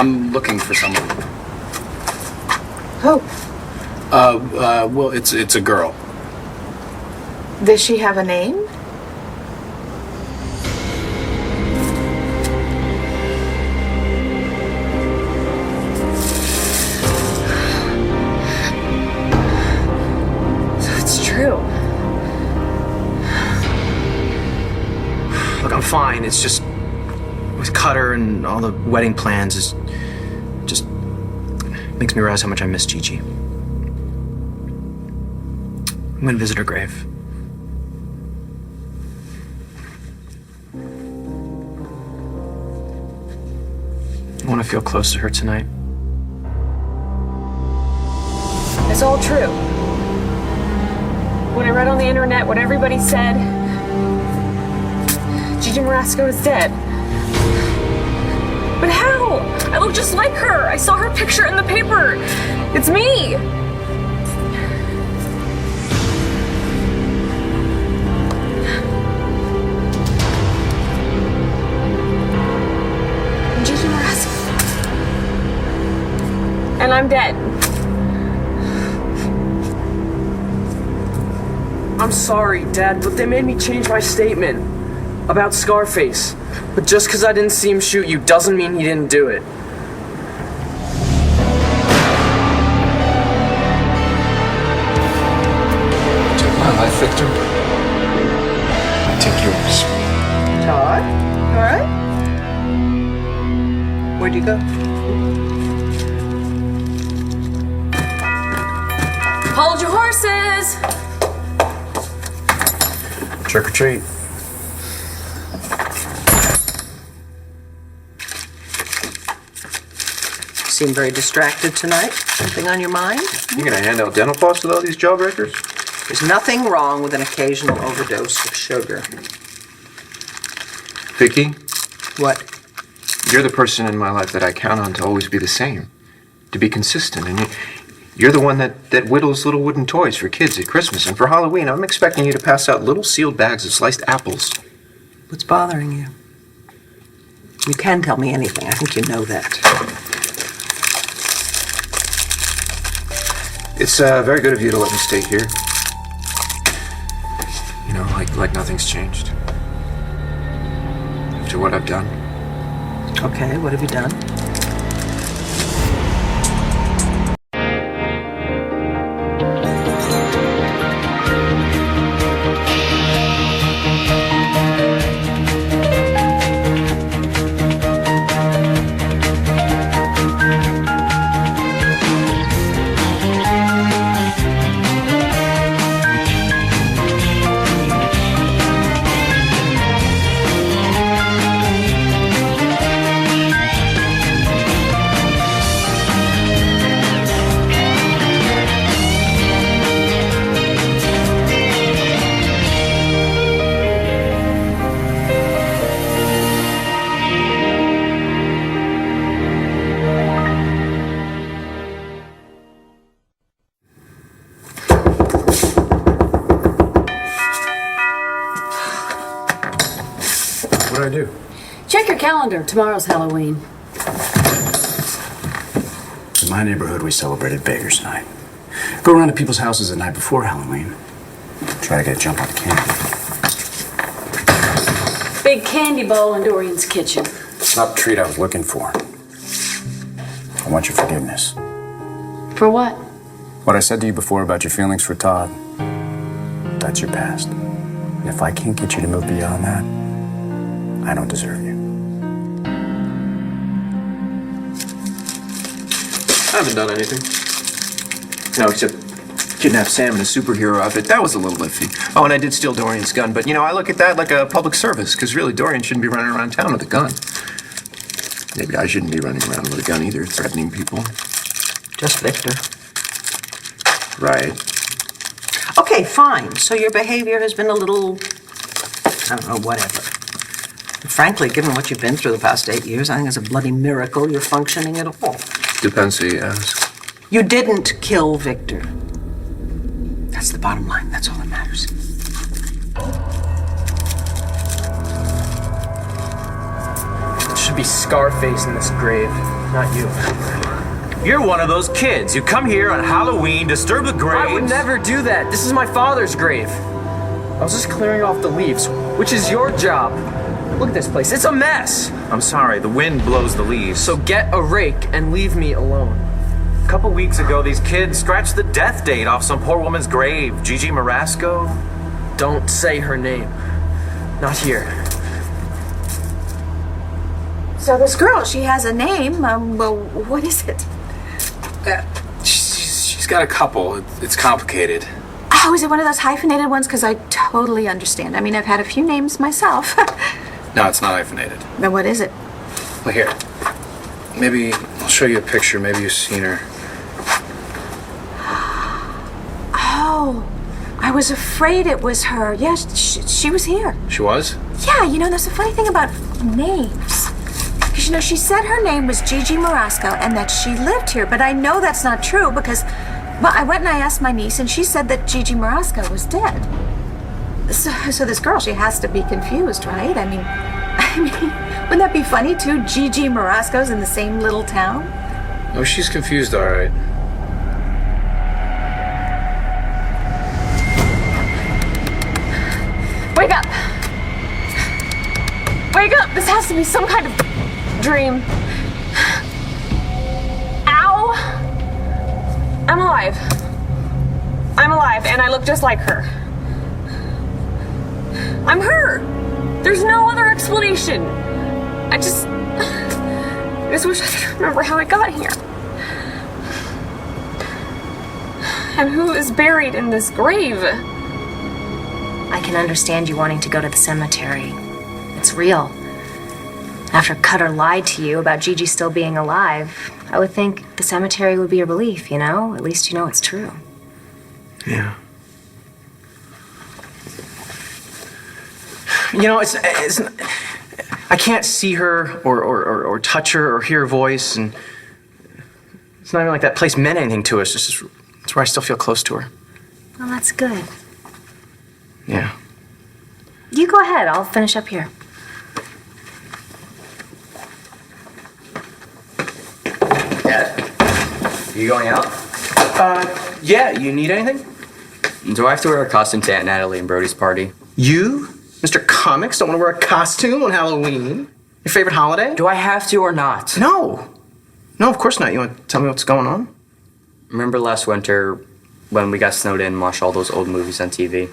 I'm looking for someone. Who? Well, it's a girl. Does she have a name? So it's true. Look, I'm fine. It's just with Cutter and all the wedding plans is just makes me realize how much I miss Gigi. I'm gonna visit her grave. I want to feel close to her tonight. It's all true. When I read on the internet what everybody said, Gigi Marasco is dead. But how? I look just like her. I saw her picture in the paper. It's me. Gigi Marasco. And I'm dead. I'm sorry, Dad, but they made me change my statement about Scarface. But just because I didn't see him shoot you doesn't mean he didn't do it. Take my life, Victor. I take yours. Todd, all right? Where'd you go? Hold your horses. Trick or treat. You seem very distracted tonight. Something on your mind? You gonna hand out dental floss with all these jawbreakers? There's nothing wrong with an occasional overdose of sugar. Vicky, What? you're the person in my life that I count on to always be the same, to be consistent, and you're the one that whittles little wooden toys for kids at Christmas, and for Halloween, I'm expecting you to pass out little sealed bags of sliced apples. What's bothering you? You can tell me anything. I think you know that. It's very good of you to let me stay here. You know, like nothing's changed. After what I've done. Okay, what have you done? What'd I do? Check your calendar. Tomorrow's Halloween. In my neighborhood, we celebrated Beggars Night. Go around to people's houses the night before Halloween. Try to get a jump on the candy. Big candy bowl in Dorian's kitchen. It's not the treat I was looking for. I want your forgiveness. For what? What I said to you before about your feelings for Todd, that's your past. And if I can't get you to move beyond that, I don't deserve you. I haven't done anything. No, except kidnap Sam in a superhero outfit. That was a little iffy. Oh, and I did steal Dorian's gun, but, you know, I look at that like a public service, because really, Dorian shouldn't be running around town with a gun. Maybe I shouldn't be running around with a gun either, threatening people. Just Victor. Right. Okay, fine. So your behavior has been a little, I don't know, whatever. Frankly, given what you've been through the past 8 years, I think it's a bloody miracle you're functioning at all. Depends who you ask. You didn't kill Victor. That's the bottom line. That's all that matters. It should be Scarface in this grave, not you. You're one of those kids who come here on Halloween, disturb the graves. I would never do that. This is my father's grave. I was just clearing off the leaves, which is your job. Look at this place. It's a mess. I'm sorry, the wind blows the leaves. So get a rake and leave me alone. A couple weeks ago, these kids scratched the death date off some poor woman's grave. Gigi Marasco. Don't say her name. Not here. So this girl, she has a name. Well, what is it? She's got a couple. It's complicated. Oh, is it one of those hyphenated ones? Because I totally understand. I mean, I've had a few names myself. No, it's not hyphenated. Then what is it? Well, here. Maybe I'll show you a picture. Maybe you've seen her. Oh, I was afraid it was her. Yeah, she was here. She was? Yeah, you know, there's a funny thing about names. Because, you know, she said her name was Gigi Marasco and that she lived here, but I know that's not true because, well, I went and I asked my niece and she said that Gigi Marasco was dead. So this girl, she has to be confused, right? I mean, wouldn't that be funny, too? Gigi Marasco's in the same little town? Oh, she's confused, all right. Wake up! Wake up! This has to be some kind of dream. Ow! I'm alive. I'm alive, and I look just like her. I'm her! There's no other explanation. I just wish I could remember how I got here. And who is buried in this grave? I can understand you wanting to go to the cemetery. It's real. After Cutter lied to you about Gigi still being alive, I would think the cemetery would be a relief, you know? At least you know it's true. Yeah. You know, it's I can't see her or touch her or hear her voice, and it's not even like that place meant anything to us. It's where I still feel close to her. Well, that's good. Yeah. You go ahead. I'll finish up here. Dad, you going out? Yeah, you need anything? Do I have to wear a costume to Aunt Natalie and Brody's party? You, Mr. Comics, don't want to wear a costume on Halloween? Your favorite holiday? Do I have to or not? No. No, of course not. You want to tell me what's going on? Remember last winter when we got snowed in and watched all those old movies on TV?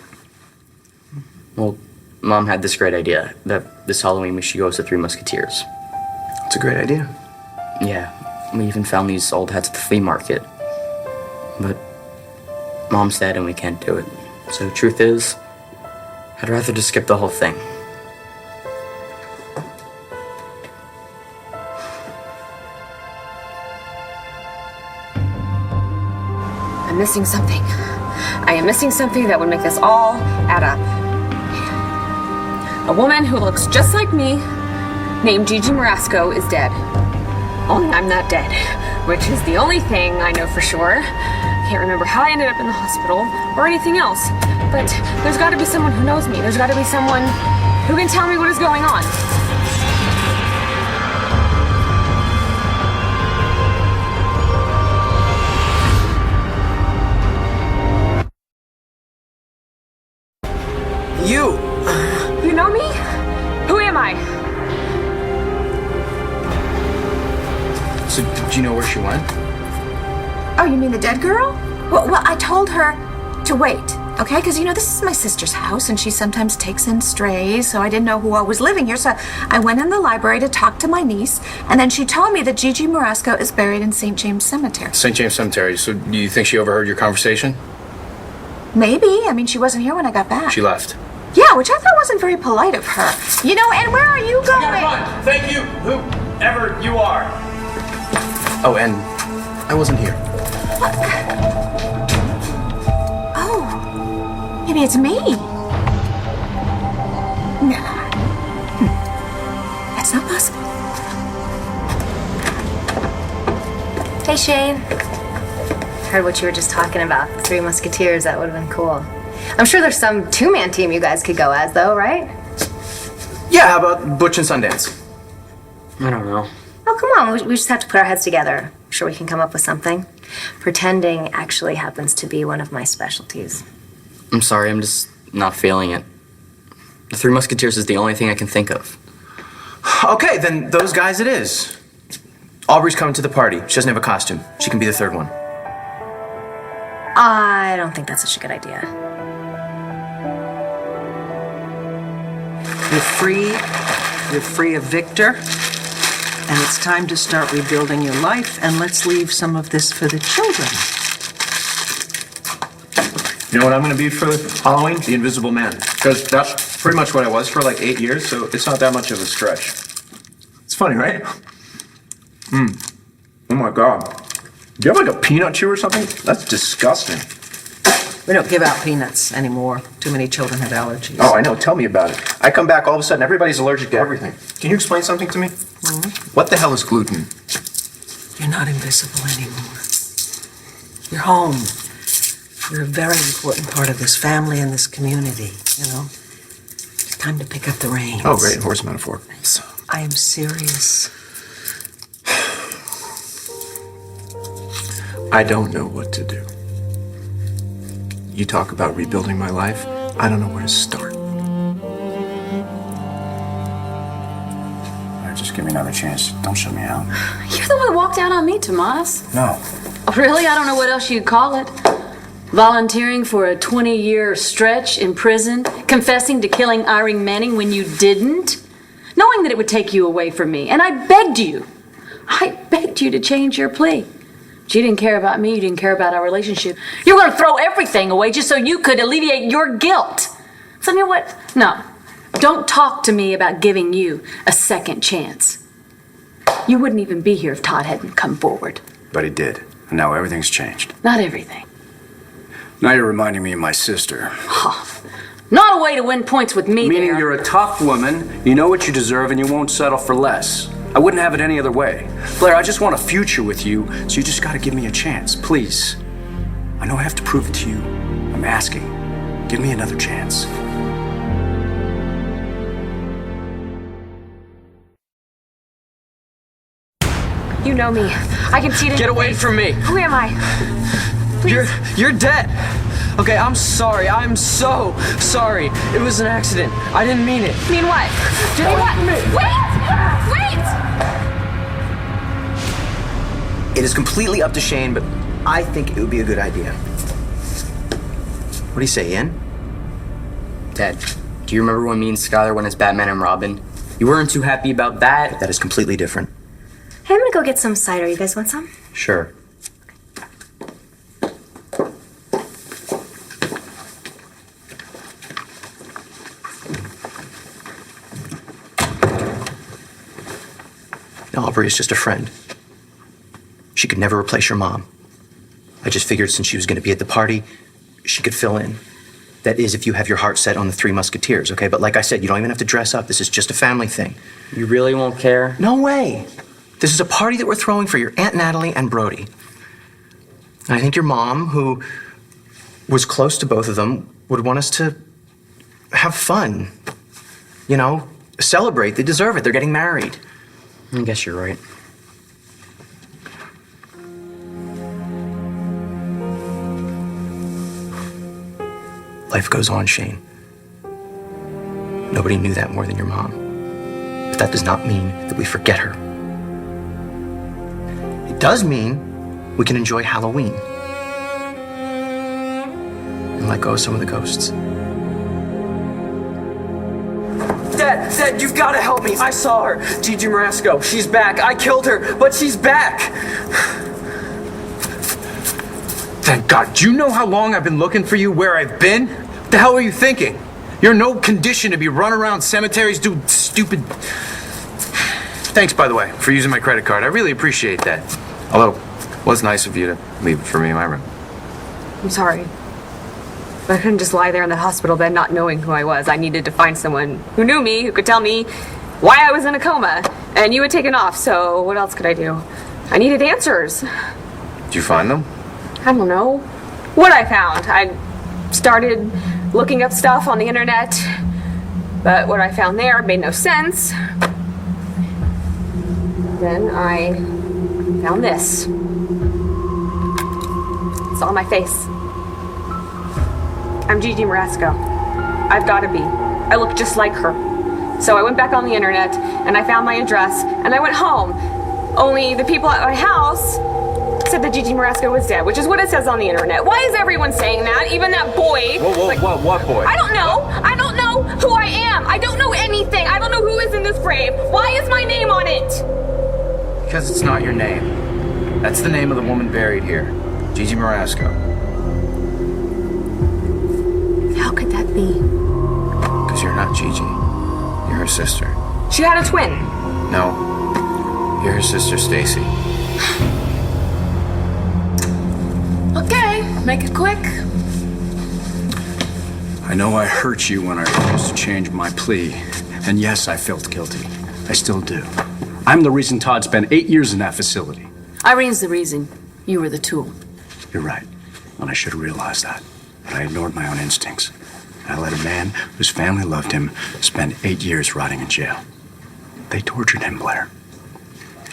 Well, Mom had this great idea that this Halloween we should go as the Three Musketeers. It's a great idea. Yeah, we even found these old hats at the flea market. But Mom's dead and we can't do it. So the truth is, I'd rather just skip the whole thing. I'm missing something. I am missing something that would make this all add up. A woman who looks just like me, named Gigi Marasco, is dead. Only I'm not dead, which is the only thing I know for sure. Can't remember how I ended up in the hospital or anything else. But there's got to be someone who knows me. There's got to be someone who can tell me what is going on. You know me? Who am I? So, did you know where she went? Oh, you mean the dead girl? Well, I told her to wait, okay? Because, you know, this is my sister's house, and she sometimes takes in strays, so I didn't know who all was living here. So I went in the library to talk to my niece, and then she told me that Gigi Marasco is buried in St. James Cemetery. St. James Cemetery. So do you think she overheard your conversation? Maybe. I mean, she wasn't here when I got back. She left. Yeah, which I thought wasn't very polite of her. You know, and where are you going? Run! Thank you, whoever you are. Oh, and I wasn't here. Oh, maybe it's me. Nah. That's not possible. Hey, Shane. Heard what you were just talking about. The Three Musketeers, that would have been cool. I'm sure there's some two-man team you guys could go as, though, right? Yeah, how about Butch and Sundance? I don't know. Oh, come on. We just have to put our heads together. I'm sure we can come up with something. Pretending actually happens to be one of my specialties. I'm sorry, I'm just not feeling it. The Three Musketeers is the only thing I can think of. Okay, then those guys it is. Aubrey's coming to the party. She doesn't have a costume. She can be the third one. I don't think that's such a good idea. You're free. You're free of Victor. And it's time to start rebuilding your life, and let's leave some of this for the children. You know what I'm going to be for Halloween? The Invisible Man. Because that's pretty much what I was for like 8 years, so it's not that much of a stretch. It's funny, right? Oh my God. Do you have like a peanut chew or something? That's disgusting. We don't give out peanuts anymore. Too many children have allergies. Oh, I know. Tell me about it. I come back, all of a sudden, everybody's allergic to everything. Can you explain something to me? What the hell is gluten? You're not invisible anymore. You're home. You're a very important part of this family and this community, you know? It's time to pick up the reins. Oh, great. Horse metaphor. I am serious. I don't know what to do. You talk about rebuilding my life, I don't know where to start. All right, just give me another chance. Don't shut me out. You're the one that walked out on me, Tomas. No. Oh, really? I don't know what else you'd call it. Volunteering for a 20-year stretch in prison, confessing to killing Irene Manning when you didn't, knowing that it would take you away from me. And I begged you to change your plea. But you didn't care about me, you didn't care about our relationship. You were going to throw everything away just so you could alleviate your guilt. So you know what? No. Don't talk to me about giving you a second chance. You wouldn't even be here if Todd hadn't come forward. But he did. And now everything's changed. Not everything. Now you're reminding me of my sister. Not a way to win points with me, Meaning there. you're a tough woman, you know what you deserve, and you won't settle for less. I wouldn't have it any other way. Blair, I just want a future with you, so you just gotta give me a chance, please. I know I have to prove it to you. I'm asking. Give me another chance. You know me. I can see it in Get your away face. from me. Who am I? Please. You're dead. Okay, I'm sorry. I'm so sorry. It was an accident. I didn't mean it. Mean what? Get away from me. Wait! It is completely up to Shane, but I think it would be a good idea. What do you say, Ian? Dad, do you remember when me and Skylar went as Batman and Robin? You weren't too happy about that? That is completely different. Hey, I'm gonna go get some cider. You guys want some? Sure. Aubrey is just a friend. She could never replace your mom. I just figured since she was going to be at the party, she could fill in. That is, if you have your heart set on the Three Musketeers, okay? But like I said, you don't even have to dress up. This is just a family thing. You really won't care? No way. This is a party that we're throwing for your Aunt Natalie and Brody. And I think your mom, who was close to both of them, would want us to have fun. You know, celebrate. They deserve it. They're getting married. I guess you're right. Life goes on, Shane. Nobody knew that more than your mom. But that does not mean that we forget her. It does mean we can enjoy Halloween and let go of some of the ghosts. Dad, you've got to help me. I saw her. Gigi Marasco. She's back. I killed her, but she's back. Thank God. Do you know how long I've been looking for you, where I've been? What the hell are you thinking? You're in no condition to be running around cemeteries doing stupid... Thanks, by the way, for using my credit card. I really appreciate that. Although, it was nice of you to leave it for me in my room. I'm sorry. But I couldn't just lie there in the hospital bed not knowing who I was. I needed to find someone who knew me, who could tell me why I was in a coma. And you had taken off, so what else could I do? I needed answers. Did you find them? I don't know. What I found. I started looking up stuff on the internet, but what I found there made no sense. Then I found this. It's on my face. I'm Gigi Marasco. I've got to be. I look just like her. So I went back on the internet and I found my address and I went home. Only the people at my house said that Gigi Marasco was dead, which is what it says on the internet. Why is everyone saying that? Even that boy. What boy? I don't know. I don't know who I am. I don't know anything. I don't know who is in this grave. Why is my name on it? Because it's not your name. That's the name of the woman buried here, Gigi Marasco. How could that be? Because you're not Gigi. You're her sister. She had a twin. No. You're her sister, Stacy. Okay, make it quick. I know I hurt you when I refused to change my plea. And yes, I felt guilty. I still do. I'm the reason Todd spent 8 years in that facility. Irene's the reason. You were the tool. You're right. And I should have realized that. But I ignored my own instincts. I let a man whose family loved him spend 8 years rotting in jail. They tortured him, Blair.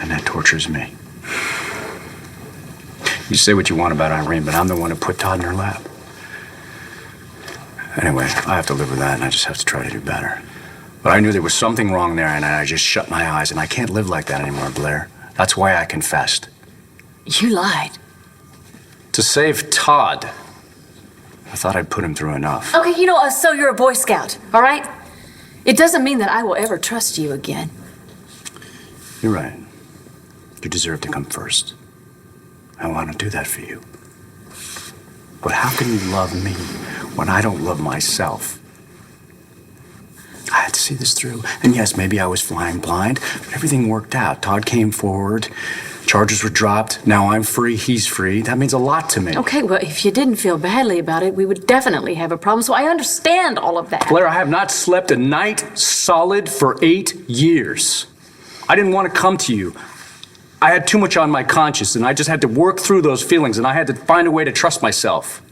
And that tortures me. You say what you want about Irene, but I'm the one who put Todd in her lap. Anyway, I have to live with that, and I just have to try to do better. But I knew there was something wrong there, and I just shut my eyes, and I can't live like that anymore, Blair. That's why I confessed. You lied. To save Todd. I thought I'd put him through enough. Okay, so you're a Boy Scout, all right? It doesn't mean that I will ever trust you again. You're right. You deserve to come first. I want to do that for you. But how can you love me when I don't love myself? I had to see this through. And yes, maybe I was flying blind, but everything worked out. Todd came forward. Charges were dropped. Now I'm free. He's free. That means a lot to me. Okay, well, if you didn't feel badly about it, we would definitely have a problem. So I understand all of that. Blair, I have not slept a night solid for 8 years. I didn't want to come to you. I had too much on my conscience, and I just had to work through those feelings, and I had to find a way to trust myself.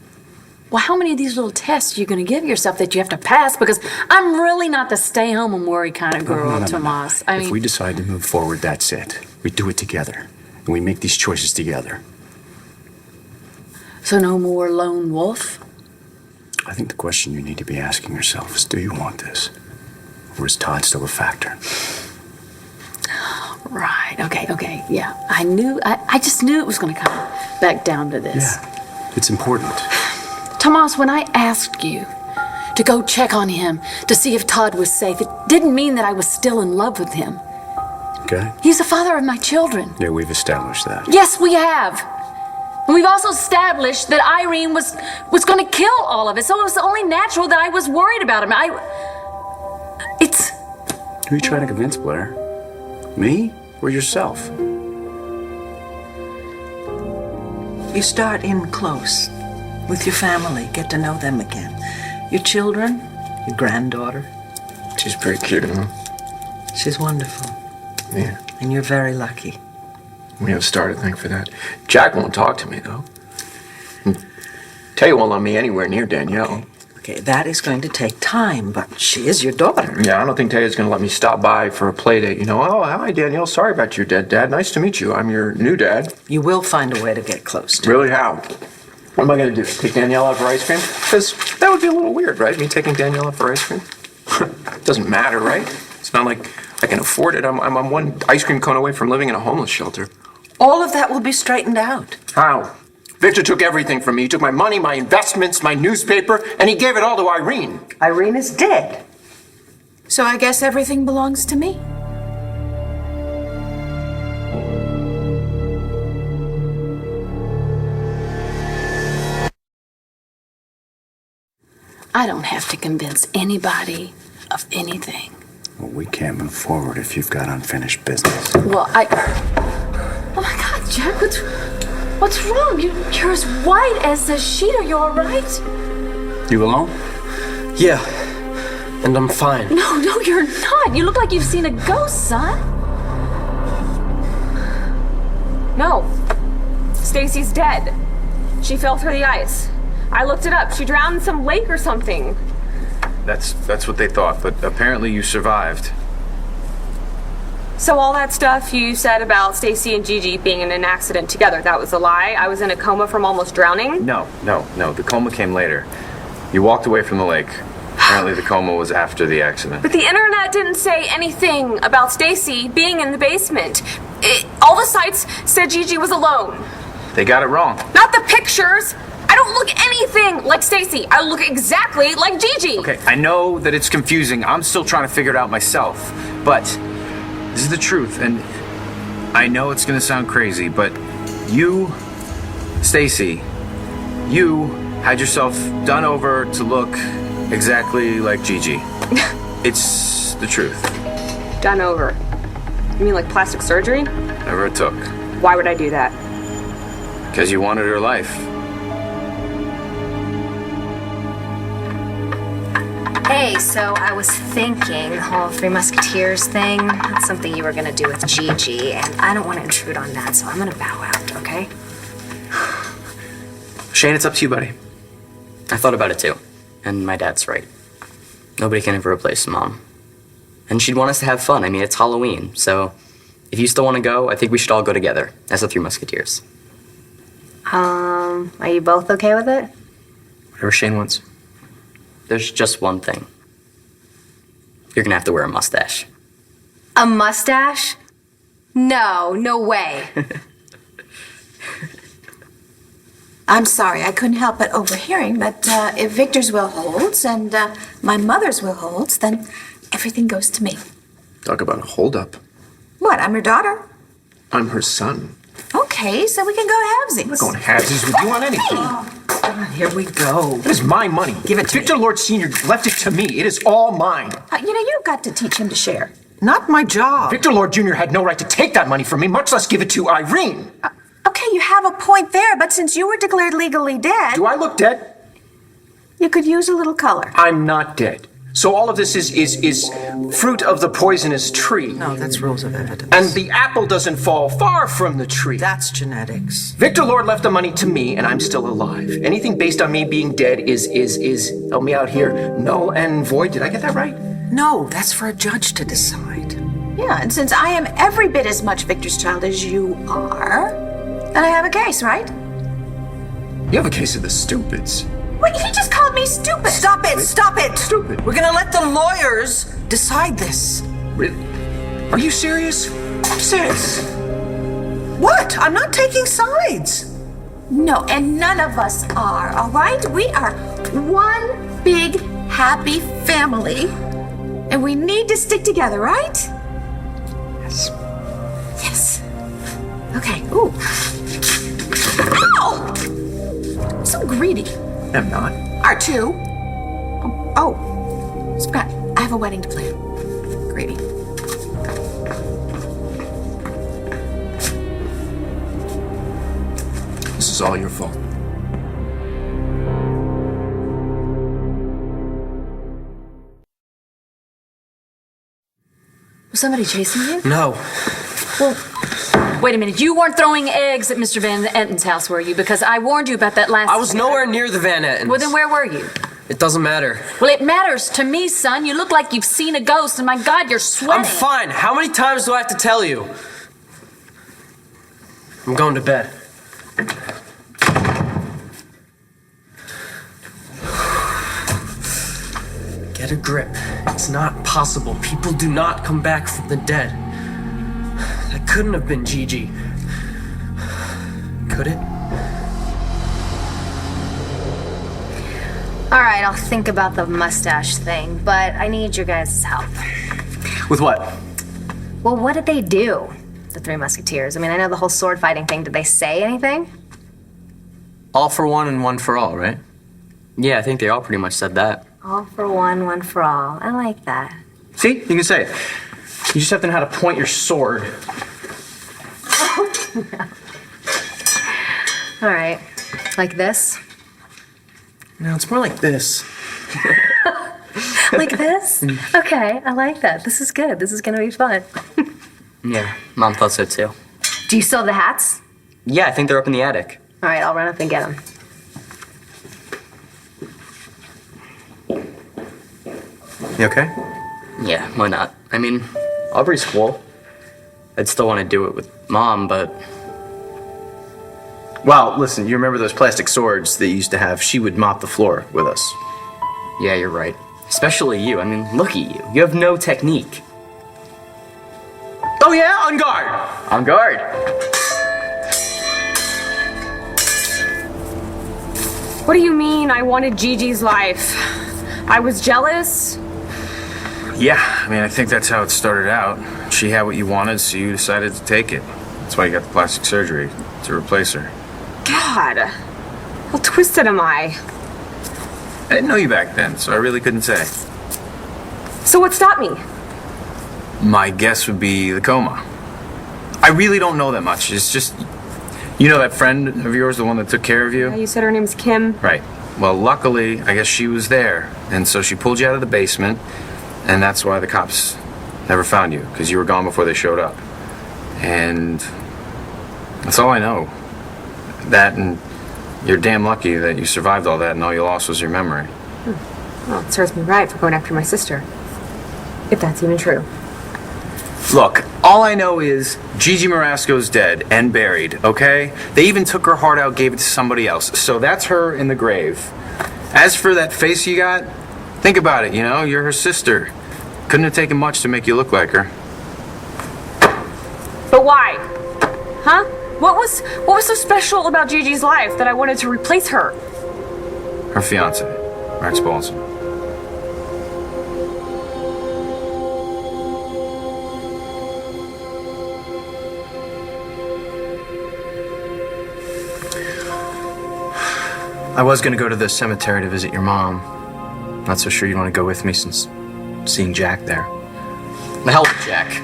Well, how many of these little tests are you going to give yourself that you have to pass? Because I'm really not the stay home and worry kind of girl, No. Tomas. I mean, if we decide to move forward, that's it. We do it together, and we make these choices together. so no more lone wolf? I think the question you need to be asking yourself is, do you want this? Or is Todd still a factor? Right, okay, yeah. I just knew it was going to come back down to this. Yeah, it's important. Tomas, when I asked you to go check on him to see if Todd was safe, it didn't mean that I was still in love with him. Okay? He's the father of my children. Yeah, we've established that. Yes, we have. And we've also established that Irene was going to kill all of it, so it was only natural that I was worried about him. Who are you trying to convince, Blair? Me or yourself? You start in close with your family, get to know them again. Your children, your granddaughter. She's pretty cute, huh? She's wonderful. Yeah. And you're very lucky. We have a star to thank for that. Jack won't talk to me, though. Tay won't let me anywhere near Danielle. Okay, that is going to take time, but she is your daughter. Yeah, I don't think Tay is going to let me stop by for a play date. Oh, hi, Danielle. Sorry about your dead dad. Nice to meet you. I'm your new dad. You will find a way to get close to Really, how? What am I going to do? Take Danielle out for ice cream? Because that would be a little weird, right? Me taking Danielle out for ice cream? Doesn't matter, right? It's not like I can afford it. I'm one ice cream cone away from living in a homeless shelter. All of that will be straightened out. How? Victor took everything from me. He took my money, my investments, my newspaper, and he gave it all to Irene. Irene is dead. So I guess everything belongs to me. I don't have to convince anybody of anything. Well, we can't move forward if you've got unfinished business. Well, oh my God, Jack, what's wrong? You're as white as a sheet. Are you all right? You alone? Yeah, and I'm fine. No, you're not. You look like you've seen a ghost, son. No. Stacy's dead. She fell through the ice. I looked it up. She drowned in some lake or something. That's what they thought, but apparently you survived. So all that stuff you said about Stacy and Gigi being in an accident together, that was a lie? I was in a coma from almost drowning? No. The coma came later. You walked away from the lake. Apparently the coma was after the accident. But the internet didn't say anything about Stacy being in the basement. All the sites said Gigi was alone. They got it wrong. Not the pictures! I don't look anything like Stacy. I look exactly like Gigi. Okay, I know that it's confusing. I'm still trying to figure it out myself. But this is the truth, and I know it's gonna sound crazy, but you, Stacy, you had yourself done over to look exactly like Gigi. It's the truth. Done over. You mean like plastic surgery? Whatever it took. Why would I do that? Because you wanted her life. Hey, so I was thinking the whole Three Musketeers thing, that's something you were gonna do with Gigi, and I don't want to intrude on that, so I'm gonna bow out, okay? Shane, it's up to you, buddy. I thought about it too, and my dad's right. Nobody can ever replace Mom. And she'd want us to have fun. I mean, it's Halloween, so if you still want to go, I think we should all go together as the Three Musketeers. Are you both okay with it? Whatever Shane wants. There's just one thing. You're gonna have to wear a mustache. A mustache? No way. I'm sorry, I couldn't help but overhearing, but if Victor's will holds and my mother's will holds, then everything goes to me. Talk about a holdup. What, I'm your daughter? I'm her son. Okay, so we can go halvesies. I'm not going halvesies with you on anything. Here we go. It is my money. Give it to Victor Lord Sr. left it to me. It is all mine. You've got to teach him to share. Not my job. Victor Lord Jr. had no right to take that money from me, much less give it to Irene. Okay, you have a point there, but since you were declared legally dead, Do I look dead? you could use a little color. I'm not dead. So all of this is fruit of the poisonous tree. No, that's rules of evidence. And the apple doesn't fall far from the tree. That's genetics. Victor Lord left the money to me, and I'm still alive. Anything based on me being dead is help me out here, null and void. Did I get that right? No, that's for a judge to decide. Yeah, and since I am every bit as much Victor's child as you are, then I have a case, right? You have a case of the stupids. Wait, he just called me stupid. Stop it! Stop it! Stupid. We're gonna let the lawyers decide this. Really? Are you serious? Sis. What? I'm not taking sides. No, and none of us are, all right? We are one big, happy family, and we need to stick together, right? Yes. Yes. Okay, ooh. Ow! So greedy. I'm not. Are two. Oh, Scott, I have a wedding to plan. Greedy. This is all your fault. Was somebody chasing you? No. Well, wait a minute. You weren't throwing eggs at Mr. Van Etten's house, were you? Because I warned you about that last... I was nowhere near the Van Ettens. Well, then where were you? It doesn't matter. Well, it matters to me, son. You look like you've seen a ghost, and my God, you're sweating. I'm fine. How many times do I have to tell you? I'm going to bed. Get a grip. It's not possible. People do not come back from the dead. That couldn't have been Gigi. Could it? All right, I'll think about the mustache thing, but I need your guys' help. With what? Well, what did they do, the Three Musketeers? I mean, I know the whole sword fighting thing. Did they say anything? All for one and one for all, right? Yeah, I think they all pretty much said that. All for one, one for all. I like that. See? You can say it. You just have to know how to point your sword. All right, like this? No, it's more like this. Like this? Okay, I like that. This is good. This is gonna be fun. Yeah, Mom thought so too. Do you still have the hats? Yeah, I think they're up in the attic. All right, I'll run up and get them. You okay? Yeah, why not? I mean, Aubrey's cool. I'd still want to do it with Mom, but Well, listen, you remember those plastic swords that you used to have? She would mop the floor with us. yeah, you're right. Especially you. I mean, look at you. You have no technique. Oh yeah, on guard! On guard. What do you mean I wanted Gigi's life? I was jealous? Yeah, I mean, I think that's how it started out. She had what you wanted, so you decided to take it. That's why you got the plastic surgery, to replace her. God, how twisted am I? I didn't know you back then, so I really couldn't say. So what stopped me? My guess would be the coma. I really don't know that much. It's just, you know that friend of yours, the one that took care of you? You said her name's Kim. Right. Well, luckily, I guess she was there, and so she pulled you out of the basement, and that's why the cops never found you, because you were gone before they showed up. And that's all I know. That, and you're damn lucky that you survived all that, and all you lost was your memory. Well, it serves me right for going after my sister. If that's even true. Look, all I know is Gigi Marasco's dead and buried, okay? They even took her heart out, gave it to somebody else. So that's her in the grave. As for that face you got, think about it, you know? You're her sister. Couldn't have taken much to make you look like her. But why? Huh? What was so special about Gigi's life that I wanted to replace her? Her fiance, Rex Paulson. I was gonna go to the cemetery to visit your mom. Not so sure you'd want to go with me since seeing Jack there. The hell with Jack.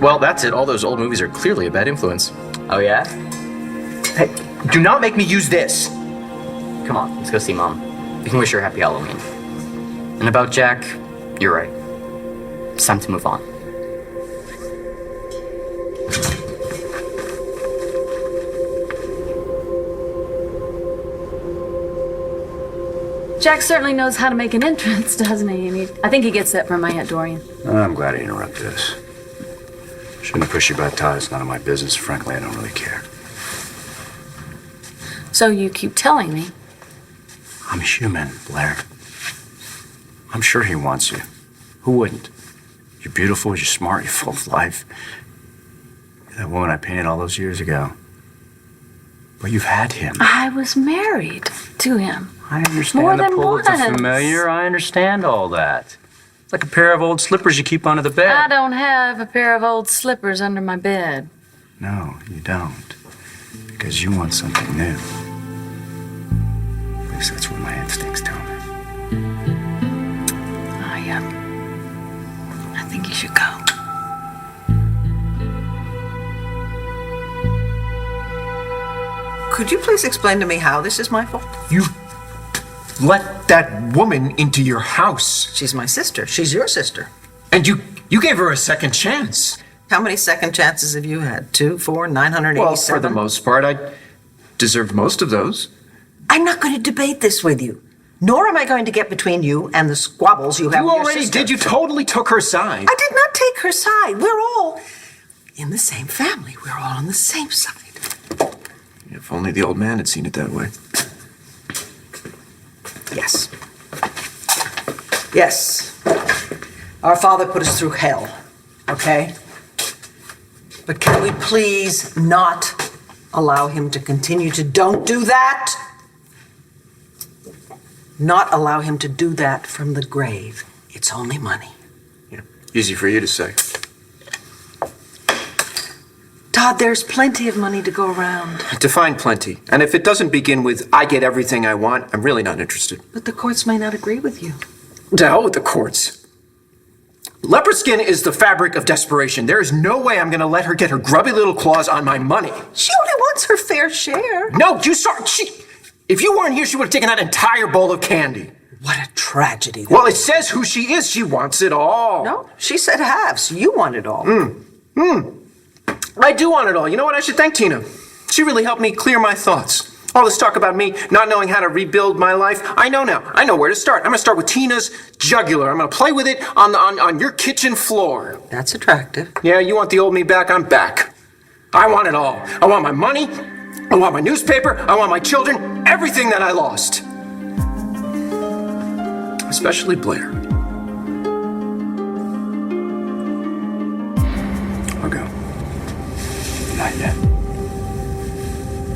Well, that's it. All those old movies are clearly a bad influence. Oh, yeah? Hey, do not make me use this! Come on, let's go see Mom. We can wish her happy Halloween. And about Jack, you're right. It's time to move on. Jack certainly knows how to make an entrance, doesn't he? I think he gets that from my Aunt Dorian. I'm glad I interrupted us. Shouldn't have pushed you about Todd. It's none of my business. Frankly, I don't really care. So you keep telling me. I'm human, Blair. I'm sure he wants you. Who wouldn't? You're beautiful, you're smart, you're full of life. You're that woman I painted all those years ago. But you've had him. I was married to him. I understand More the than pull with the once. familiar. I understand all that. It's like a pair of old slippers you keep under the bed. I don't have a pair of old slippers under my bed. No, you don't. Because you want something new. At least that's what my instincts tell me. I think you should go. Could you please explain to me how this is my fault? You let that woman into your house. She's my sister. She's your sister. And you gave her a second chance. How many second chances have you had? 2, 4, 987? Well, for the most part, I deserved most of those. I'm not going to debate this with you. Nor am I going to get between you and the squabbles you have You with your already sister. did. You totally took her side. I did not take her side. We're all in the same family. We're all on the same side. If only the old man had seen it that way. Yes. Yes. Our father put us through hell, okay? But can we please not allow him to continue to... Don't do that! Not allow him to do that from the grave. It's only money. Yeah. Easy for you to say. Todd, there's plenty of money to go around. Define plenty. And if it doesn't begin with, I get everything I want, I'm really not interested. But the courts may not agree with you. To hell with the courts. Leopard skin is the fabric of desperation. There is no way I'm gonna let her get her grubby little claws on my money. She only wants her fair share. No, you saw, if you weren't here, she would have taken that entire bowl of candy. What a tragedy. Well, it says who she is. She wants it all. No, she said halves. You want it all. I do want it all. You know what? I should thank Tina. She really helped me clear my thoughts. All this talk about me not knowing how to rebuild my life, I know now. I know where to start. I'm gonna start with Tina's jugular. I'm gonna play with it on your kitchen floor. That's attractive. Yeah, you want the old me back? I'm back. I want it all. I want my money. I want my newspaper. I want my children. Everything that I lost. Especially Blair. I'll go. Not yet.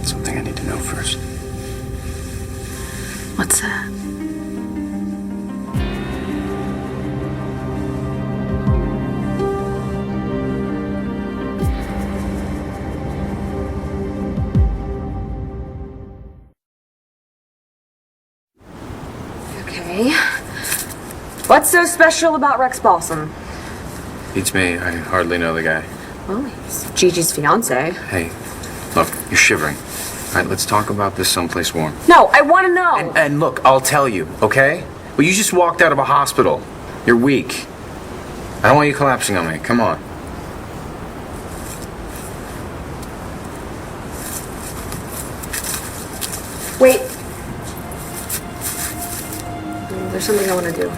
Something I need to know first. What's that? Okay. What's so special about Rex Balsam? Beats me. I hardly know the guy. Well, he's Gigi's fiance. Hey, look, you're shivering. All right, let's talk about this someplace warm. No, I want to know. And look, I'll tell you, okay? Well, you just walked out of a hospital. You're weak. I don't want you collapsing on me. Come on. Wait. There's something I want to do.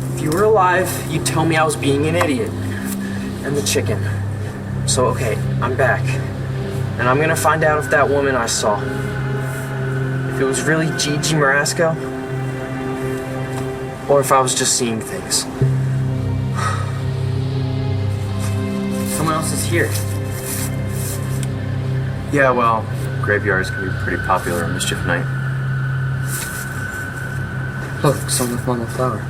If you were alive, you'd tell me I was being an idiot. And the chicken. So, okay, I'm back. And I'm gonna find out if that woman I saw, if it was really Gigi Marasco, or if I was just seeing things. Someone else is here. Yeah, well, graveyards can be pretty popular on mischief night. Look, someone with Mama Flower.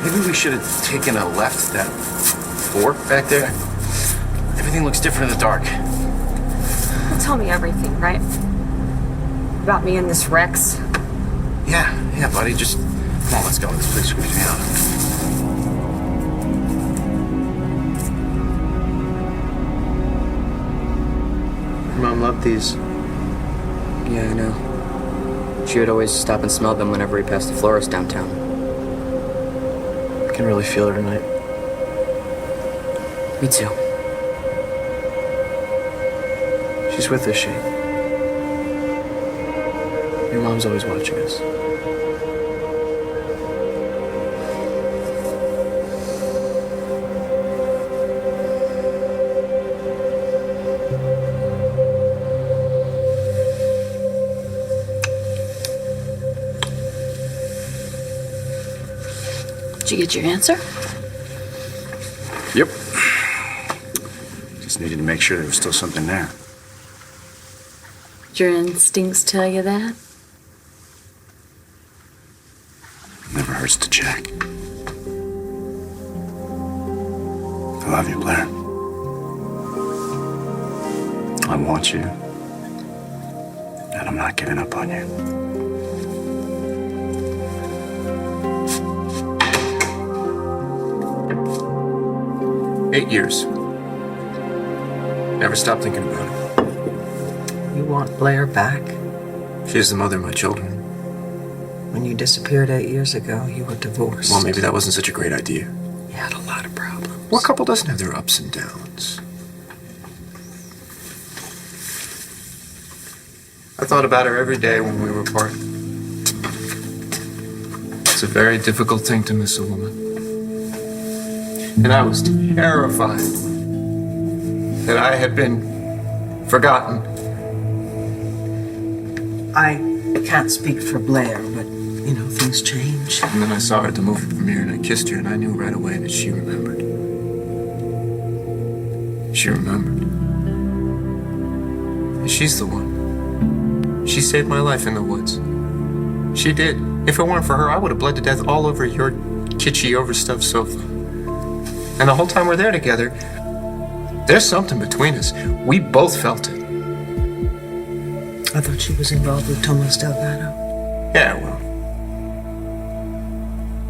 Maybe we should have taken a left at that fork back there. Everything looks different in the dark. Well, tell me everything, right? About me and this Rex. Yeah, buddy, just come on, let's go. This place creeps me out. Your mom loved these. Yeah, I know. She would always stop and smell them whenever we passed the florist downtown. I can really feel her tonight. Me too. She's with us, Shane. Your mom's always watching us. Did you get your answer? Yep. Just needed to make sure there was still something there. Your instincts tell you that? Never hurts to check. I love you, Blair. I want you. And I'm not giving up on you. 8 years. Never stopped thinking about it. You want Blair back? She is the mother of my children. When you disappeared 8 years ago, you were divorced. Well, maybe that wasn't such a great idea. You had a lot of problems. What couple doesn't have their ups and downs? I thought about her every day when we were apart. It's a very difficult thing to miss a woman. And I was terrified that I had been forgotten. I can't speak for Blair, but things change. And then I saw her at the movie premiere and I kissed her and I knew right away that she remembered. She remembered. And she's the one. She saved my life in the woods. She did. If it weren't for her, I would have bled to death all over your kitschy, overstuffed sofa. And the whole time we're there together, there's something between us. We both felt it. I thought she was involved with Tomas Delgado. Yeah, well.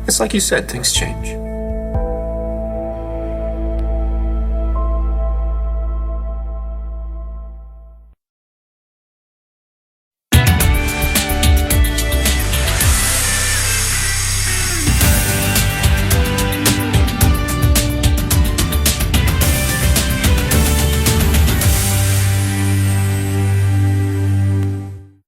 It's like you said, things change.